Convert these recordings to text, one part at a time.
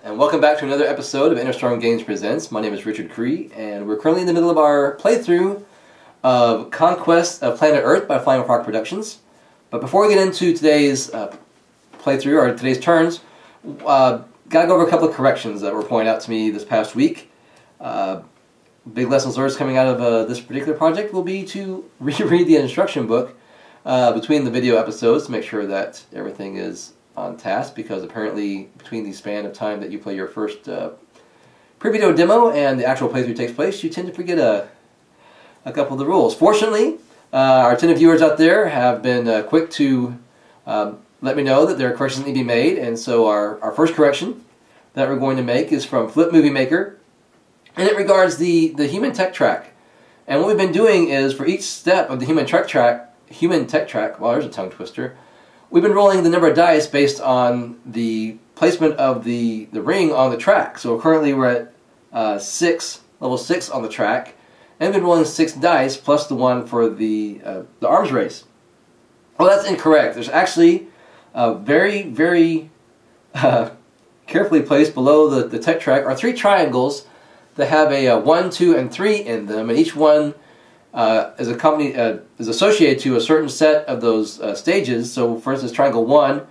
and welcome back to another episode of Interstorm Games Presents. My name is Richard Cree, and we're currently in the middle of our playthrough of Conquest of Planet Earth by Flying Rock Productions. But before we get into today's playthrough, or today's turns, gotta go over a couple of corrections that were pointed out to me this past week. Big lessons learned coming out of this particular project will be to reread the instruction book between the video episodes to make sure that everything is on task, because apparently between the span of time that you play your first pre-video demo and the actual playthrough takes place, you tend to forget a couple of the rules. Fortunately, our attentive viewers out there have been quick to let me know that there are corrections that need to be made, and so our first correction that we're going to make is from Flip Movie Maker, and it regards the human tech track. And what we've been doing is, for each step of the human tech track, well, there's a tongue twister, we've been rolling the number of dice based on the placement of the ring on the track. So currently we're at level 6 on the track, and we've been rolling 6 dice plus the one for the arms race. Well, that's incorrect. There's actually very, very carefully placed below the tech track are 3 triangles that have a 1, 2, and 3 in them, and each one is associated to a certain set of those stages. So, for instance, Triangle 1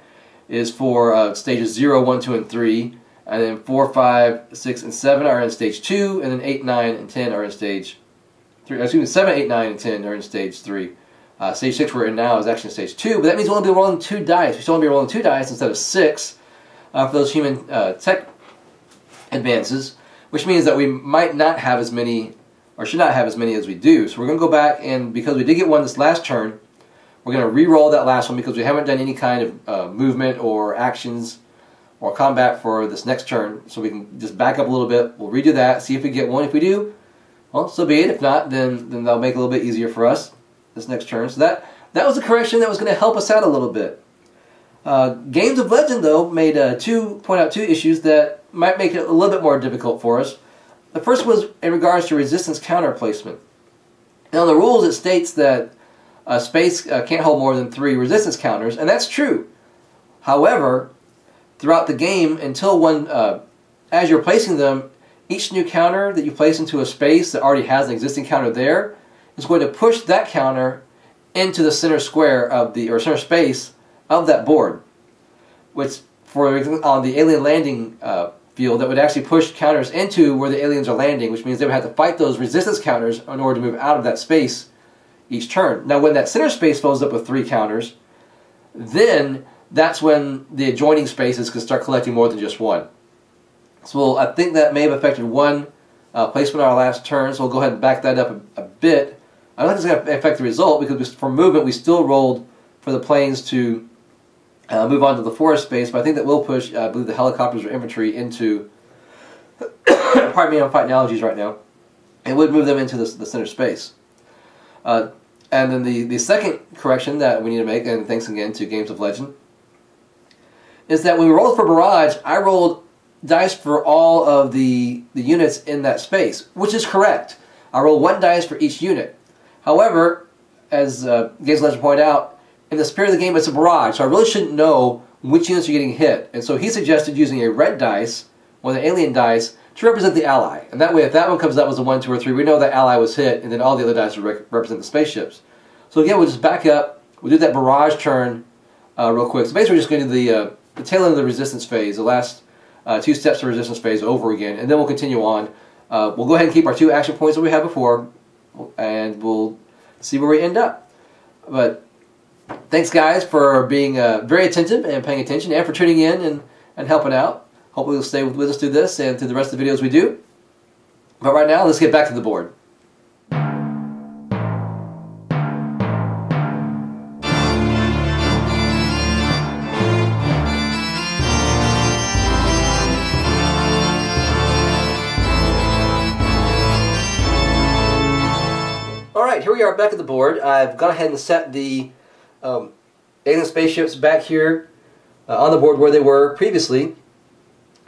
is for stages 0, 1, 2, and 3, and then 4, 5, 6, and 7 are in stage 2, and then 8, 9, and 10 are in stage 3. Excuse me, 7, 8, 9, and 10 are in stage 3. Stage 6 we're in now is actually in stage 2, but that means we'll only be rolling 2 dice. We still only be rolling 2 dice instead of 6 for those human tech advances, which means that we might not have as many, or should not have as many as we do. So we're going to go back, and because we did get one this last turn, we're going to re-roll that last one because we haven't done any kind of movement or actions or combat for this next turn. So we can just back up a little bit. We'll redo that, see if we get one. If we do, well, so be it. If not, then that'll make it a little bit easier for us this next turn. So that was a correction that was going to help us out a little bit. Games of Legend, though, point out two issues that might make it a little bit more difficult for us. The first was in regards to resistance counter placement. Now, in the rules, it states that space can't hold more than 3 resistance counters, and that's true. However, throughout the game, as you're placing them, each new counter that you place into a space that already has an existing counter there is going to push that counter into the center square of or center space of that board, which on the alien landing field, that would actually push counters into where the aliens are landing, which means they would have to fight those resistance counters in order to move out of that space each turn. Now, when that center space fills up with 3 counters, then that's when the adjoining spaces can start collecting more than just 1. So I think that may have affected one placement on our last turn, so we'll go ahead and back that up a bit. I don't think it's going to affect the result, because for movement we still rolled for the planes to move on to the forest space, but I think that will push, I believe, the helicopters or infantry into, pardon me, I'm fighting allergies right now, it would move them into the center space. And then the second correction that we need to make, and thanks again to Games of Legend, is that when we rolled for Barrage, I rolled dice for all of the units in that space, which is correct. I rolled 1 dice for each unit. However, as Games of Legend pointed out, in the spirit of the game, it's a barrage, so I really shouldn't know which units are getting hit. And so he suggested using a red dice, or the alien dice, to represent the ally. And that way, if that one comes out as a 1, 2, or 3, we know that ally was hit, and then all the other dice will represent the spaceships. So again, we'll just back up. We'll do that barrage turn real quick. So basically, we're just going to do the tail end of the resistance phase, the last 2 steps of resistance phase over again, and then we'll continue on. We'll go ahead and keep our 2 action points that we had before, and we'll see where we end up. But thanks, guys, for being very attentive and paying attention, and for tuning in and helping out. Hopefully you'll stay with us through this and through the rest of the videos we do. But right now, let's get back to the board. Alright, here we are back at the board. I've gone ahead and set the alien spaceships back here on the board where they were previously.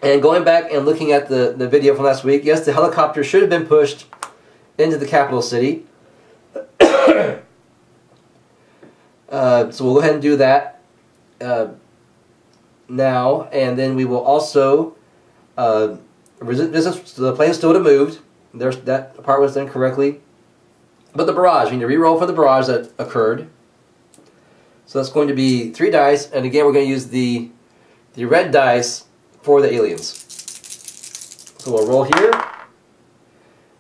And going back and looking at the video from last week, yes, the helicopter should have been pushed into the capital city. So we'll go ahead and do that now, and then we will also resistance to the plane still would have moved. That part was done correctly. But the barrage, we need to re-roll for the barrage that occurred. So that's going to be 3 dice, and again we're going to use the red dice for the aliens. So we'll roll here,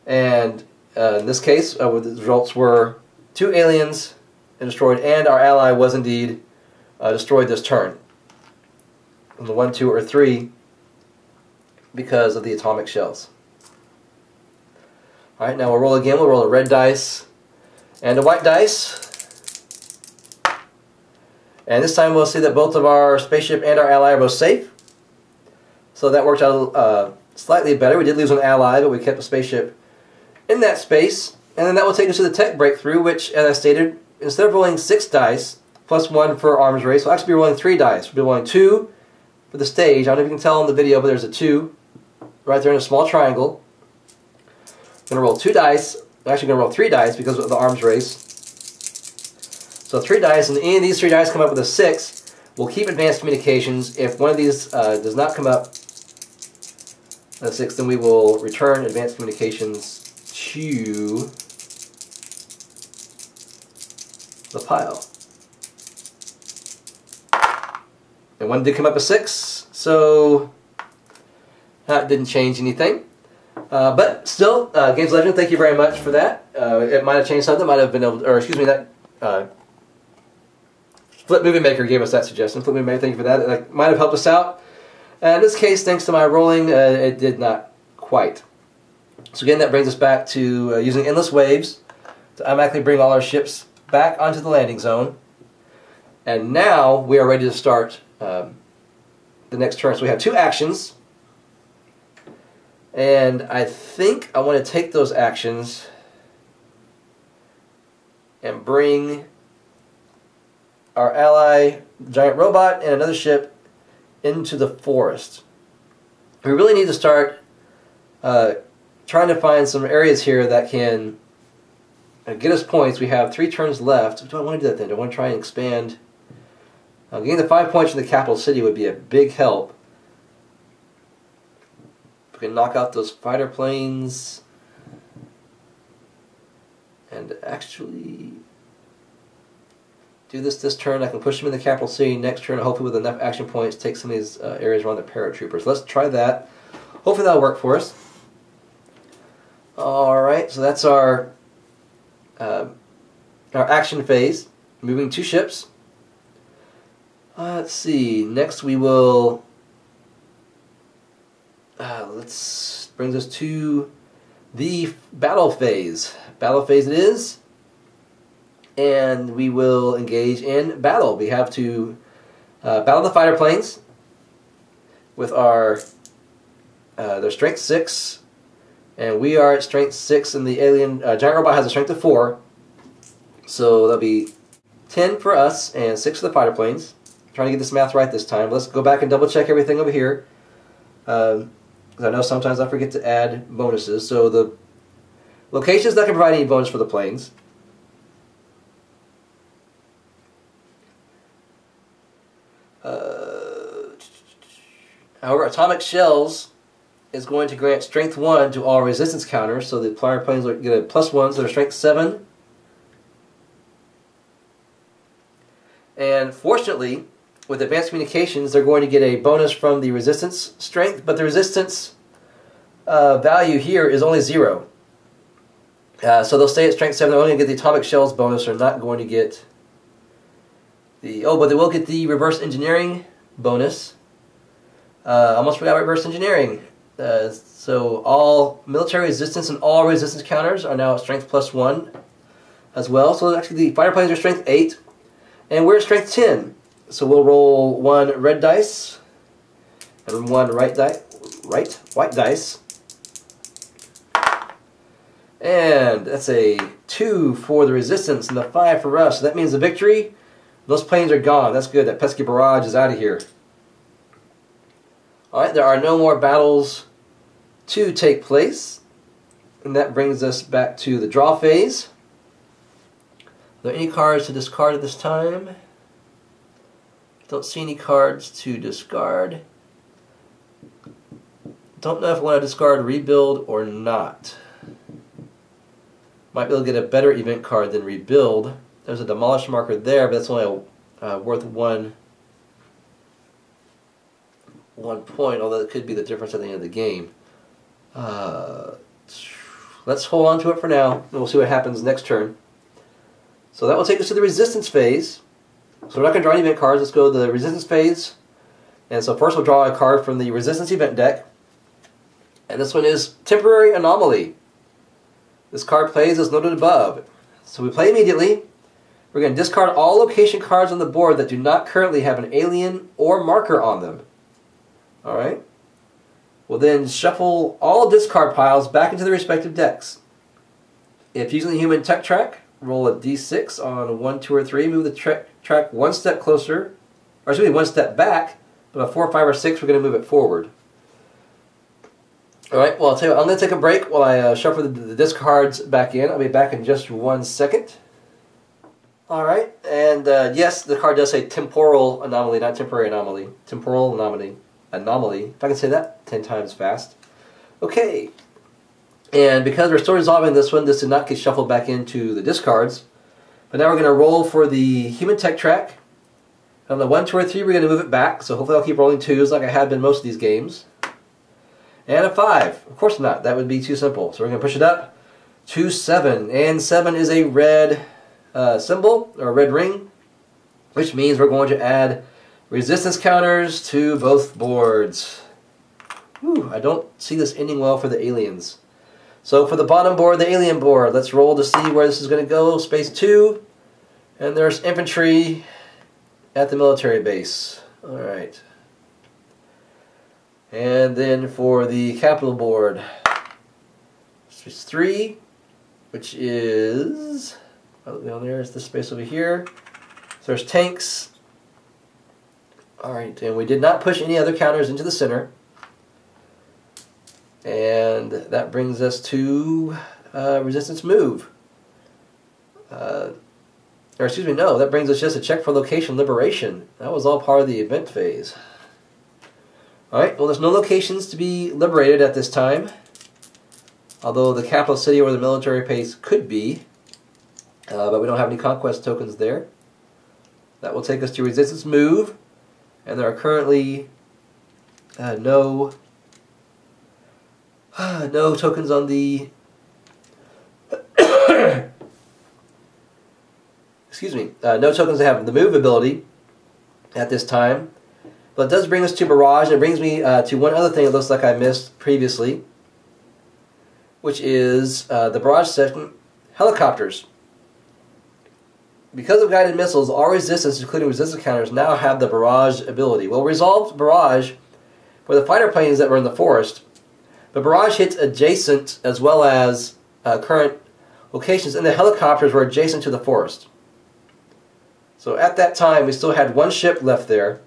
and in this case the results were 2 aliens destroyed, and our ally was indeed destroyed this turn. And the 1, 2, or 3 because of the atomic shells. Alright, now we'll roll again. We'll roll a red dice and a white dice. And this time we'll see that both of our spaceship and our ally are both safe. So that worked out slightly better. We did lose an ally, but we kept the spaceship in that space. And then that will take us to the tech breakthrough, which, as I stated, instead of rolling 6 dice, plus 1 for arms race, we'll actually be rolling 3 dice. We'll be rolling 2 for the stage. I don't know if you can tell in the video, but there's a 2 right there in a small triangle. I'm going to roll 2 dice. I'm actually going to roll 3 dice because of the arms race. So 3 dice, and any of these 3 dice come up with a 6, we'll keep advanced communications. If one of these does not come up a 6, then we will return advanced communications to the pile. And one did come up a 6, so that didn't change anything. But still, Games Legend, thank you very much for that. It might have changed something. Might have been able to, or excuse me, that Flip Movie Maker gave us that suggestion. Flip Movie Maker, thank you for that. That might have helped us out. In this case, thanks to my rolling, it did not quite. So again, that brings us back to using endless waves to automatically bring all our ships back onto the landing zone. And now we are ready to start the next turn. So we have 2 actions. And I think I want to take those actions and bring our ally, giant robot, and another ship into the forest. We really need to start trying to find some areas here that can get us points. We have 3 turns left. Do I want to do that then? Do I want to try and expand? Getting the 5 points from the capital city would be a big help. We can knock out those fighter planes and actually do this turn. I can push them in the capital city. Next turn, hopefully with enough action points, take some of these areas around the paratroopers. Let's try that. Hopefully that'll work for us. Alright, so that's our action phase. Moving 2 ships. Let's see. Next we will... brings us to the battle phase. Battle phase it is. And we will engage in battle. We have to battle the fighter planes with our their strength 6, and we are at strength 6, and the alien giant robot has a strength of 4. So that'll be 10 for us and 6 for the fighter planes. I'm trying to get this math right this time. Let's go back and double check everything over here. Because I know sometimes I forget to add bonuses. So the locations that can provide any bonus for the planes. However, atomic shells is going to grant strength 1 to all resistance counters, so the fighter planes will get a +1, so they're strength 7. And fortunately, with advanced communications, they're going to get a bonus from the resistance strength, but the resistance value here is only 0. So they'll stay at strength 7. They're only going to get the atomic shells bonus. They're not going to get the... Oh, but they will get the reverse engineering bonus. Almost forgot reverse engineering. So all military resistance and all resistance counters are now at strength +1 as well. So actually the fighter planes are strength 8, and we're at strength 10. So we'll roll 1 red dice and 1 white dice. And that's a 2 for the resistance and a 5 for us. So that means the victory. Those planes are gone. That's good. That pesky barrage is out of here. Alright, there are no more battles to take place. And that brings us back to the draw phase. Are there any cards to discard at this time? Don't see any cards to discard. Don't know if I want to discard Rebuild or not. Might be able to get a better event card than Rebuild. There's a Demolish marker there, but that's only worth one point, although it could be the difference at the end of the game. Let's hold on to it for now, and we'll see what happens next turn. So that will take us to the Resistance phase. So we're not going to draw any event cards. Let's go to the Resistance phase. And so first we'll draw a card from the Resistance event deck. And this one is Temporary Anomaly. This card plays as noted above. So we play immediately. We're going to discard all location cards on the board that do not currently have an alien or marker on them. Alright? We'll then shuffle all discard piles back into the respective decks. If using the human tech track, roll a d6 on 1, 2, or 3. Move the track one step closer, or excuse me, one step back. But on 4, 5, or 6, we're going to move it forward. Alright, well, I'll tell you what, I'm going to take a break while I shuffle the discards back in. I'll be back in just 1 second. Alright, and yes, the card does say Temporal Anomaly, not Temporary Anomaly. Temporal Anomaly. If I can say that 10 times fast. Okay, and because we're still resolving this one, this did not get shuffled back into the discards. But now we're going to roll for the human tech track. On the 1, 2, or 3, we're going to move it back, so hopefully I'll keep rolling 2s like I have been most of these games. And a 5. Of course not, that would be too simple. So we're going to push it up to 7. And 7 is a red symbol, or a red ring, which means we're going to add resistance counters to both boards. Whew, I don't see this ending well for the aliens. So for the bottom board, the alien board, let's roll to see where this is going to go. Space 2, and there's infantry at the military base. Alright. And then for the capital board, space 3, which is down there is the space over here. So there's tanks. Alright, and we did not push any other counters into the center. And that brings us to resistance move. Or excuse me, no, that brings us just a check for location liberation. That was all part of the event phase. Alright, well, there's no locations to be liberated at this time. Although the capital city or the military base could be. But we don't have any conquest tokens there. That will take us to resistance move. And there are currently no tokens on the excuse me, no tokens that have the move ability at this time. But it does bring us to Barrage, and it brings me to one other thing it looks like I missed previously, which is the Barrage section, helicopters. Because of guided missiles, all resistance, including resistance counters, now have the Barrage ability. We'll resolve Barrage for the fighter planes that were in the forest, but Barrage hits adjacent as well as current locations, and the helicopters were adjacent to the forest. So at that time, we still had one ship left there,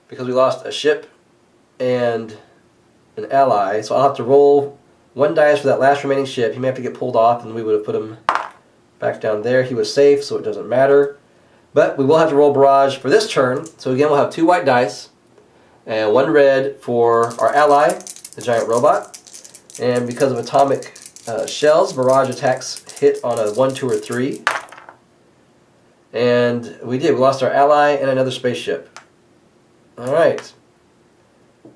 because we lost a ship and an ally. So I'll have to roll 1 dice for that last remaining ship. He may have to get pulled off, and we would have put him back down there. He was safe, so it doesn't matter. But we will have to roll Barrage for this turn. So again, we'll have 2 white dice and 1 red for our ally, the giant robot. And because of atomic shells, Barrage attacks hit on a 1, 2, or 3. And we did. We lost our ally and another spaceship. Alright.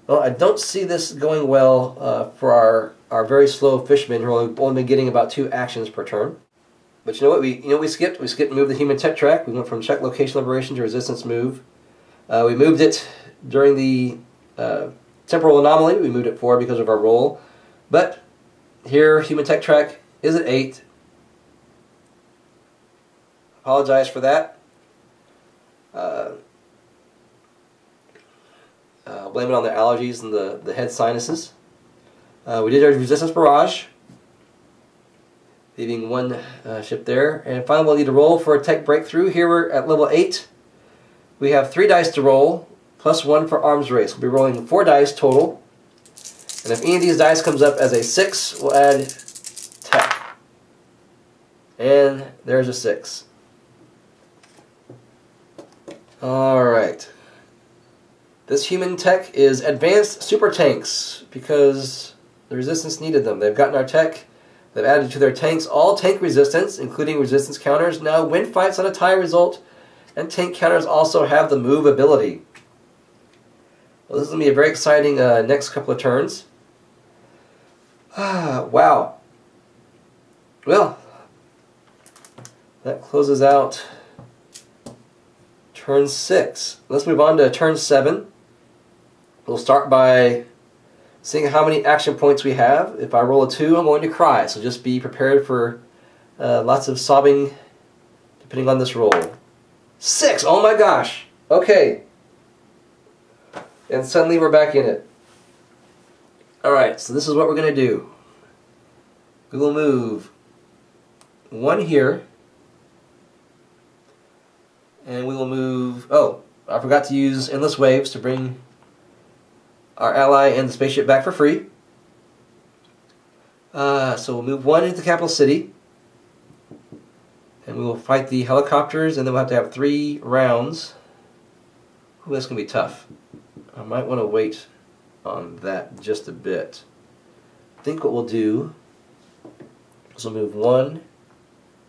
Well, I don't see this going well for our very slow fishmen who are only been getting about 2 actions per turn. But you know what? We skipped. We skipped and moved the human tech track. We went from check location liberation to resistance move. We moved it during the temporal anomaly. We moved it forward because of our roll. But here, human tech track is at 8. Apologize for that. Blame it on the allergies and the head sinuses. We did our resistance barrage, leaving 1 ship there. And finally, we'll need to roll for a tech breakthrough. Here we're at level 8. We have 3 dice to roll, plus 1 for arms race. We'll be rolling 4 dice total. And if any of these dice comes up as a 6, we'll add tech. And there's a 6. Alright. This human tech is advanced super tanks because the resistance needed them. They've gotten our tech, they've added to their tanks all tank resistance, including resistance counters. Now win fights on a tie result, and tank counters also have the move ability. Well, this is going to be a very exciting next couple of turns. Wow. Well, that closes out turn 6. Let's move on to turn 7. We'll start by seeing how many action points we have. If I roll a 2, I'm going to cry, so just be prepared for lots of sobbing depending on this roll. 6! Oh my gosh! Okay. And suddenly we're back in it. Alright, so this is what we're going to do. We will move 1 here. And we will move... Oh, I forgot to use Endless Waves to bring our ally and the spaceship back for free. So we'll move 1 into the capital city. And we will fight the helicopters, and then we'll have to have 3 rounds. Ooh, that's going to be tough. I might want to wait on that just a bit. I think what we'll do is we'll move 1,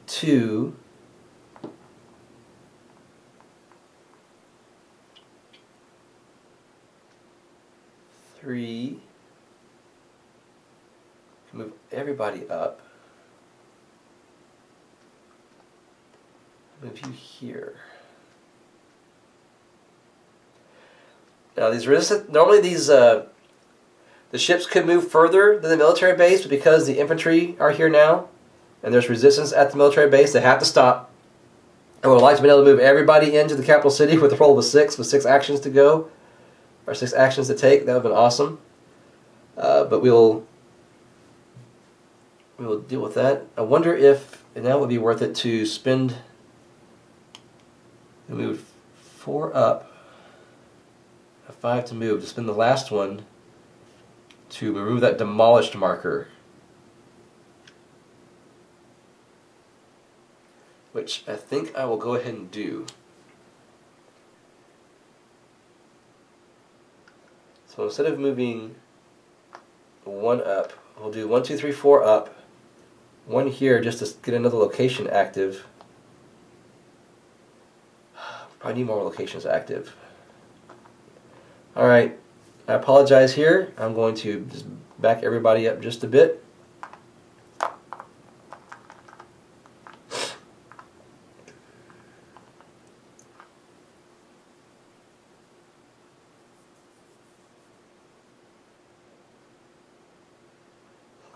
2... 3, move everybody up, move you here. Now these normally these the ships could move further than the military base, but because the infantry are here now and there's resistance at the military base, they have to stop. I would like to be able to move everybody into the capital city with a roll of a 6 with 6 actions to go. Or 6 actions to take. That would have been awesome. But we will deal with that. I wonder if now would be worth it to spend and move 4 up, a 5 to move, to spend the last one to remove that demolished marker, which I think I will go ahead and do. So instead of moving 1 up, we'll do 1, 2, 3, 4 up, 1 here just to get another location active. Probably need more locations active. Alright, I apologize here. I'm going to just back everybody up just a bit.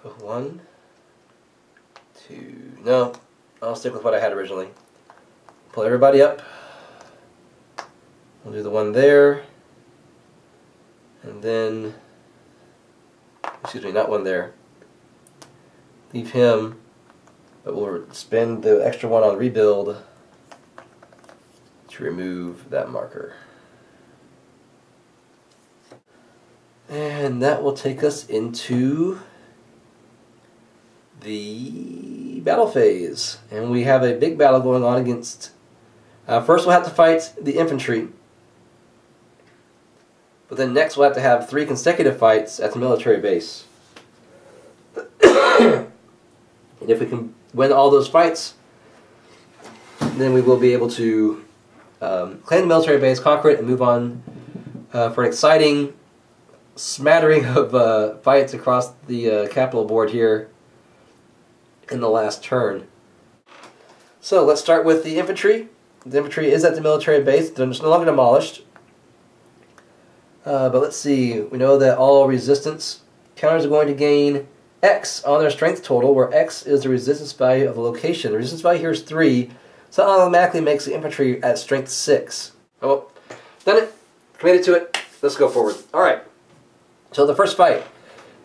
Go 1, 2, no, I'll stick with what I had originally. Pull everybody up. We'll do the 1 there, and then, excuse me, not 1 there. Leave him, but we'll spend the extra 1 on rebuild to remove that marker. And that will take us into the battle phase, and we have a big battle going on against first we'll have to fight the infantry, but then next we'll have to have 3 consecutive fights at the military base. And if we can win all those fights, then we will be able to claim the military base, conquer it, and move on for an exciting smattering of fights across the capital board here in the last turn. So let's start with the infantry. The infantry is at the military base. They're no longer demolished. But let's see. We know that all resistance counters are going to gain X on their strength total, where X is the resistance value of the location. The resistance value here is 3, so that automatically makes the infantry at strength 6. Oh, well, done it. Committed to it. Let's go forward. Alright. So the first fight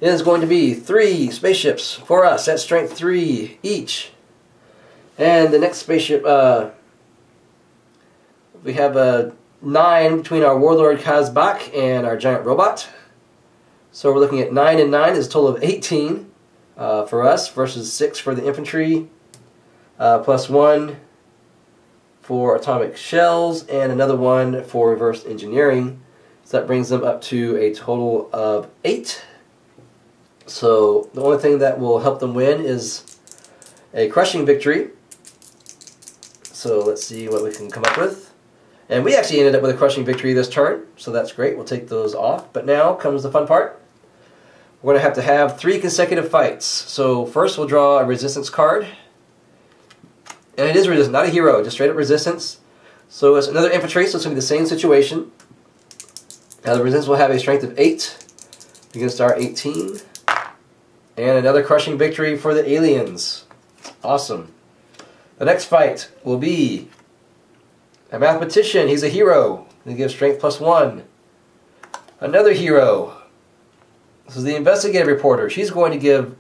is going to be 3 spaceships for us at strength 3 each. And the next spaceship, we have 9 between our Warlord Kazbak and our Giant Robot. So we're looking at 9 and 9 is a total of 18 for us versus 6 for the infantry, plus 1 for atomic shells and another 1 for reverse engineering. So So that brings them up to a total of 8. So the only thing that will help them win is a crushing victory. So let's see what we can come up with. And we actually ended up with a crushing victory this turn, so that's great. We'll take those off. But now comes the fun part. We're going to have 3 consecutive fights. So first we'll draw a resistance card. And it is resistance, not a hero, just straight up resistance. So it's another infantry, so it's going to be the same situation. Now the resistance will have a strength of 8 against our 18. And another crushing victory for the aliens. Awesome. The next fight will be a mathematician. He's a hero. He gives strength +1. Another hero. This is the investigative reporter. She's going to give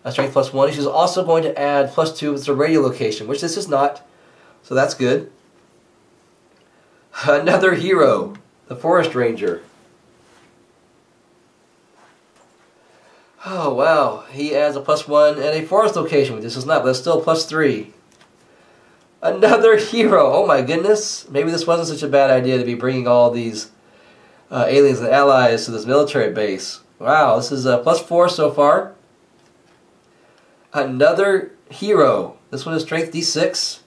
a strength +1. She's also going to add +2 with the radio location, which this is not. So that's good. Another hero. The forest ranger. Oh wow. He adds a +1 and a forest location, which this is not, but it's still +3. Another hero. Oh my goodness. Maybe this wasn't such a bad idea to be bringing all these aliens and allies to this military base. Wow, this is a +4 so far. Another hero. This one is strength D6.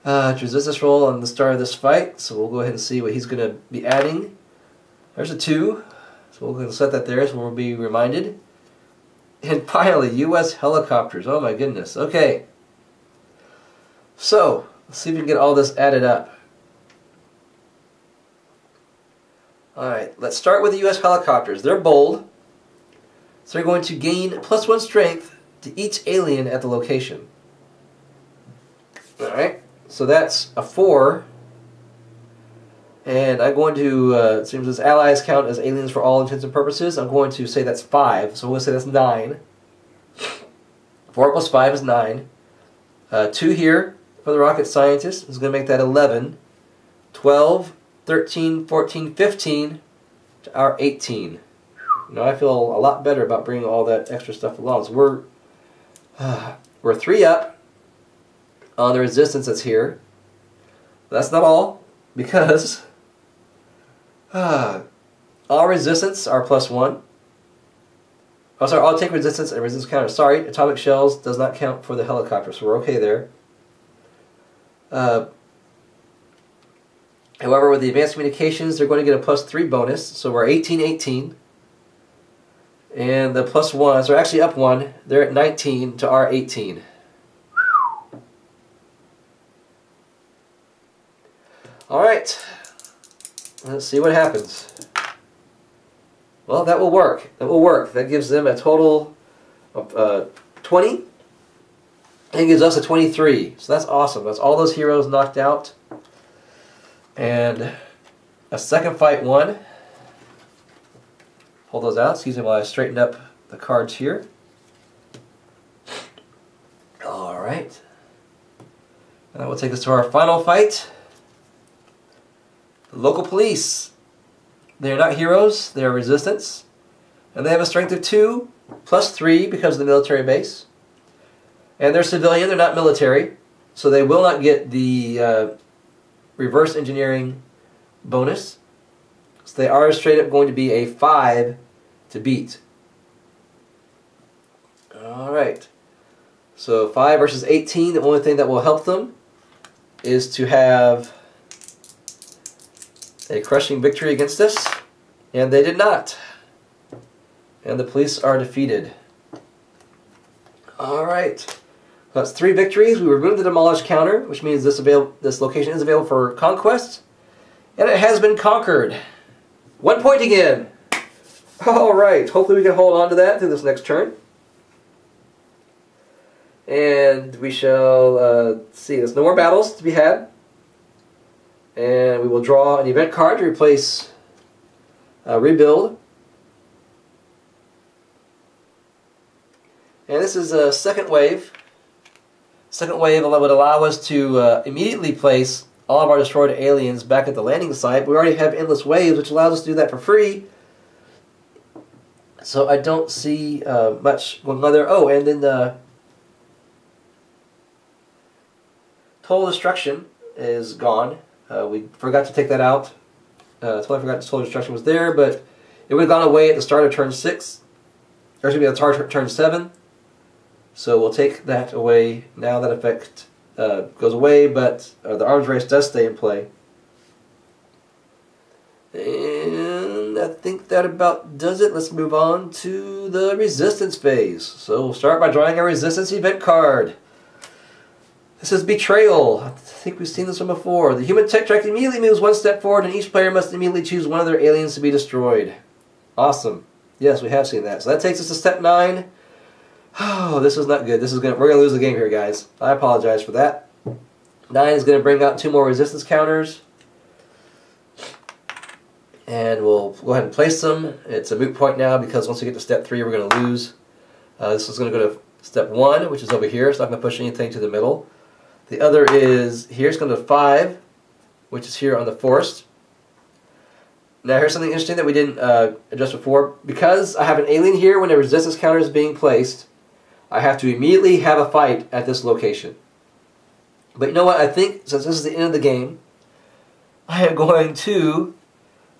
To resist this roll on the start of this fight. So we'll go ahead and see what he's going to be adding. There's a 2. So we'll go ahead and set that there so we'll be reminded. And finally, U.S. helicopters. Oh my goodness. Okay. So, let's see if we can get all this added up. Alright, let's start with the U.S. helicopters. They're bold. So they're going to gain +1 strength to each alien at the location. Alright, so that's a 4. And I'm going to, it seems as allies count as aliens for all intents and purposes, I'm going to say that's 5. So we'll say that's 9. 4 + 5 is 9. 2 here for the rocket scientist is going to make that 11. 12, 13, 14, 15 to our 18. Now I feel a lot better about bringing all that extra stuff along. So we're 3 up on the resistance that's here. That's not all, because all resistance are +1. Oh, sorry, all take resistance and resistance counter. Sorry, atomic shells does not count for the helicopter, so we're okay there. However, with the advanced communications, they're going to get a +3 bonus, so we're 18-18. And the +1s are actually up 1. They're at 19 to our 18. Alright, let's see what happens. Well, that will work. That will work. That gives them a total of 20. And it gives us a 23. So that's awesome. That's all those heroes knocked out. And a second fight won. Hold those out. Excuse me while I straighten up the cards here. Alright. And that will take us to our final fight. The local police. They are not heroes. They are resistance. And they have a strength of 2 +3 because of the military base. And they're civilian. They're not military. So they will not get the reverse engineering bonus. So they are straight up going to be a 5 to beat. Alright. So 5 versus 18. The only thing that will help them is to have a crushing victory against us. And they did not. And the police are defeated. Alright. That's 3 victories. We removed the demolish counter, which means this location is available for conquest. And it has been conquered. 1 point again. Alright, hopefully we can hold on to that through this next turn. And we shall see, there's no more battles to be had. And we will draw an event card to replace rebuild. And this is a second wave. Second wave would allow us to immediately place all of our destroyed aliens back at the landing site. We already have endless waves, which allows us to do that for free. So I don't see much going on there. Oh, and then the total destruction is gone. We forgot to take that out Totally forgot the solar destruction was there, but it would have gone away at the start of turn 6. Or should be at the start of turn 7. So we'll take that away now. That effect goes away, but the arms race does stay in play. And I think that about does it. Let's move on to the resistance phase. So we'll start by drawing a resistance event card. This is Betrayal. I think we've seen this one before. The human tech track immediately moves 1 step forward, and each player must immediately choose one of their aliens to be destroyed. Awesome. Yes, we have seen that. So that takes us to step 9. Oh, this is not good. We're gonna lose the game here, guys. I apologize for that. 9 is gonna bring out 2 more resistance counters. And we'll go ahead and place them. It's a moot point now because once we get to step 3, we're going to lose. This is going to go to step 1, which is over here. It's not going to push anything to the middle. The other is here. It's going to 5, which is here on the forest. Now here's something interesting that we didn't address before. Because I have an alien here when a resistance counter is being placed, I have to immediately have a fight at this location. But you know what? I think since this is the end of the game, I am going to...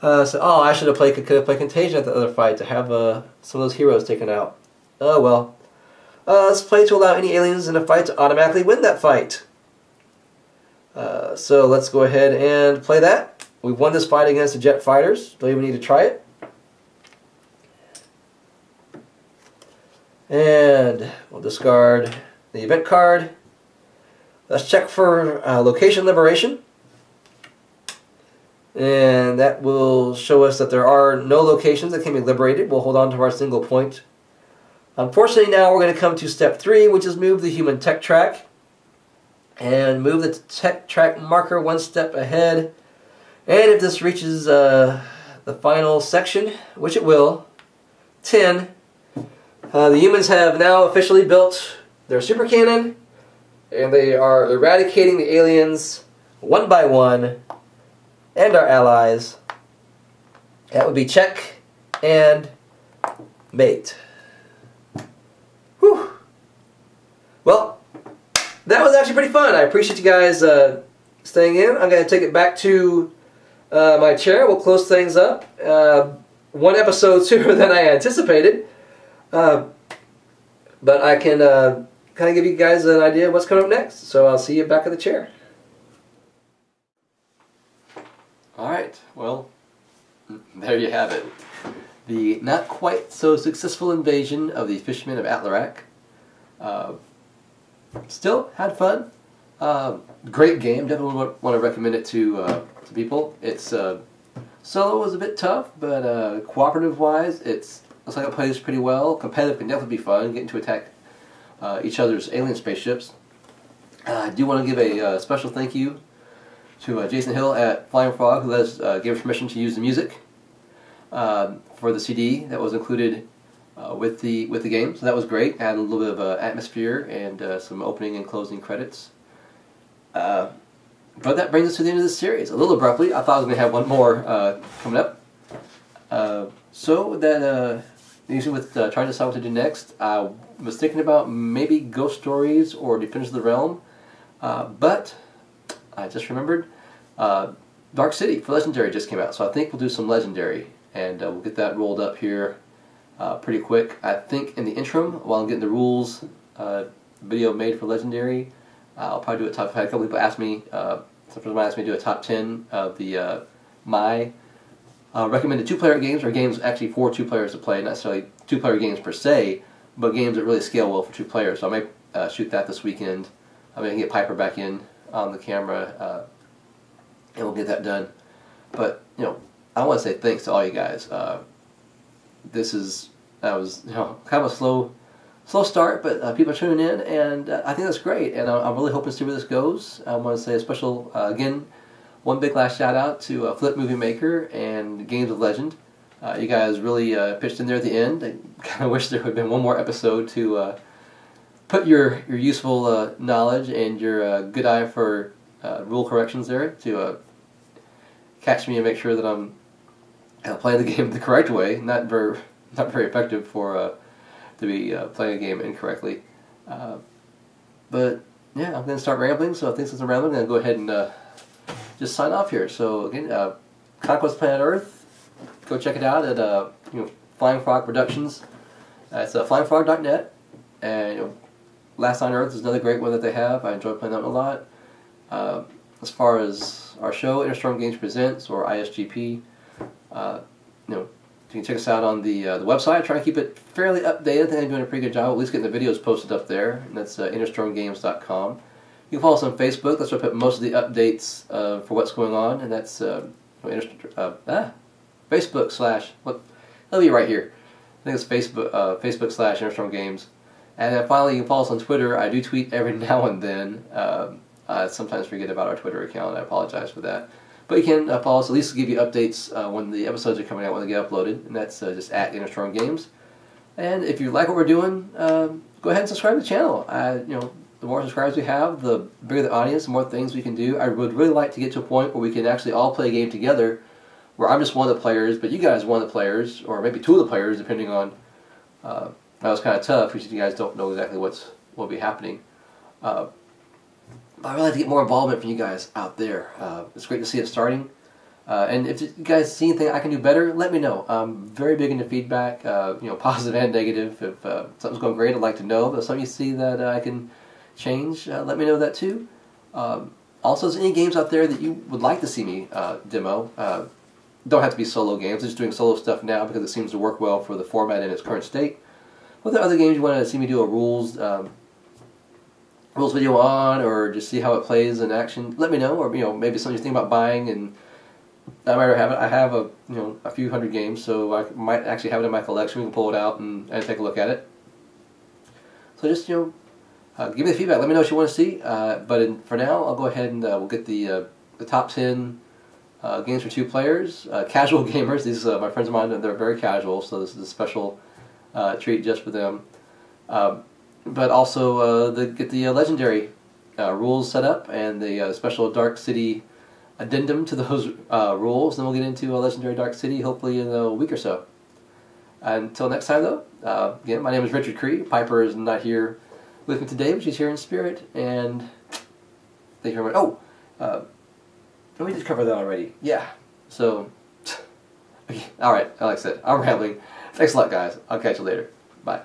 oh, I could have played Contagion at the other fight to have some of those heroes taken out. Oh well. Let's play to allow any aliens in a fight to automatically win that fight. So let's go ahead and play that. We've won this fight against the jet fighters. Don't even need to try it. And we'll discard the event card. Let's check for location liberation. And that will show us that there are no locations that can be liberated. We'll hold on to our single point. Unfortunately, now we're going to come to step 3, which is move the human tech track. And move the tech track marker 1 step ahead. And if this reaches the final section, which it will, 10, the humans have now officially built their super cannon. And they are eradicating the aliens one by one. And our allies. That would be check and mate. Whew. Well, that was actually pretty fun. I appreciate you guys staying in. I'm going to take it back to my chair. We'll close things up. 1 episode sooner than I anticipated. But I can kind of give you guys an idea of what's coming up next. So I'll see you back at the chair. Alright, well, there you have it. The not quite so successful invasion of the fishermen of Atlarak. Still had fun. Great game. Definitely want to recommend it to people. It's solo was a bit tough, but cooperative wise, looks like it plays pretty well. Competitive can definitely be fun. Getting to attack each other's alien spaceships. I do want to give a special thank you to Jason Hill at Flying Frog, who gave us permission to use the music for the CD that was included with the game. So that was great. Added a little bit of atmosphere and some opening and closing credits. But that brings us to the end of this series. A little abruptly. I thought I was going to have one more coming up. So that usually with trying to decide what to do next, I was thinking about maybe Ghost Stories or Defenders of the Realm, but I just remembered Dark City for Legendary just came out, so I think we'll do some Legendary, and we'll get that rolled up here pretty quick. I think in the interim, while I'm getting the rules video made for Legendary, I'll probably do a top 5. A couple people asked me, sometimes might ask me to do a top 10 of the my recommended 2-player games, or games actually for 2 players to play, not necessarily 2-player games per se, but games that really scale well for 2 players. So I may shoot that this weekend. I may get Piper back in on the camera, and we'll get that done. But you know, I want to say thanks to all you guys. That was kind of a slow start, but people are tuning in, and I think that's great. And I'm really hoping to see where this goes. I want to say a special again, one big last shout out to Flip Movie Maker and Games of Legend. You guys really pitched in there at the end. I kind of wish there would have been one more episode to put your useful knowledge and your good eye for rule corrections there to catch me and make sure that I'm playing the game the correct way. Not very effective for to be playing a game incorrectly. But yeah, I'm going to start rambling. So I think since I'm rambling, I'm going to go ahead and just sign off here. So again, Conquest Planet Earth, go check it out at Flying Frog Productions. It's flyingfrog.net, and Last on Earth is another great one that they have. I enjoy playing that one a lot. As far as our show, Interstorm Games Presents, or ISGP, you can check us out on the website. I try to keep it fairly updated. I think I'm doing a pretty good job, at least getting the videos posted up there, and that's interstormgames.com. You can follow us on Facebook. That's where I put most of the updates for what's going on, and that's Facebook slash, that'll be right here. I think it's Facebook slash Interstorm Games. And then finally, you can follow us on Twitter. I do tweet every now and then. I sometimes forget about our Twitter account. I apologize for that. But you can follow us, at least to give you updates when the episodes are coming out, when they get uploaded. And that's just at Interstorm Games. And if you like what we're doing, go ahead and subscribe to the channel. The more subscribers we have, the bigger the audience, the more things we can do. I would really like to get to a point where we can actually all play a game together, where I'm just one of the players, but you guys are one of the players, or maybe two of the players, depending on... that was kind of tough, because you guys don't know exactly what will be happening. But I'd really like to get more involvement from you guys out there. It's great to see it starting. And if you guys see anything I can do better, let me know. I'm very big into feedback, positive and negative. If something's going great, I'd like to know. But if something you see that I can change, let me know that too. Also, is there any games out there that you would like to see me demo? Don't have to be solo games. I'm just doing solo stuff now because it seems to work well for the format in its current state. What are there other games you want to see me do a rules video on, or just see how it plays in action? Let me know, or maybe something you think about buying, and I might have it. I have a few hundred games, so I might actually have it in my collection. We can pull it out and take a look at it. So just give me the feedback. Let me know what you want to see. For now, I'll go ahead and we'll get the top 10 games for 2 players. Casual gamers. These are my friends of mine. They're very casual, so this is a special treat just for them. But also get the legendary rules set up, and the special Dark City addendum to those rules. Then we'll get into a legendary Dark City hopefully in a week or so. Until next time, though, again, my name is Richard Cree. Piper is not here with me today, but she's here in spirit, and thank you very much. Oh, we just covered that already. Yeah. So, all right. Like I said, I'm rambling. Thanks a lot, guys. I'll catch you later. Bye.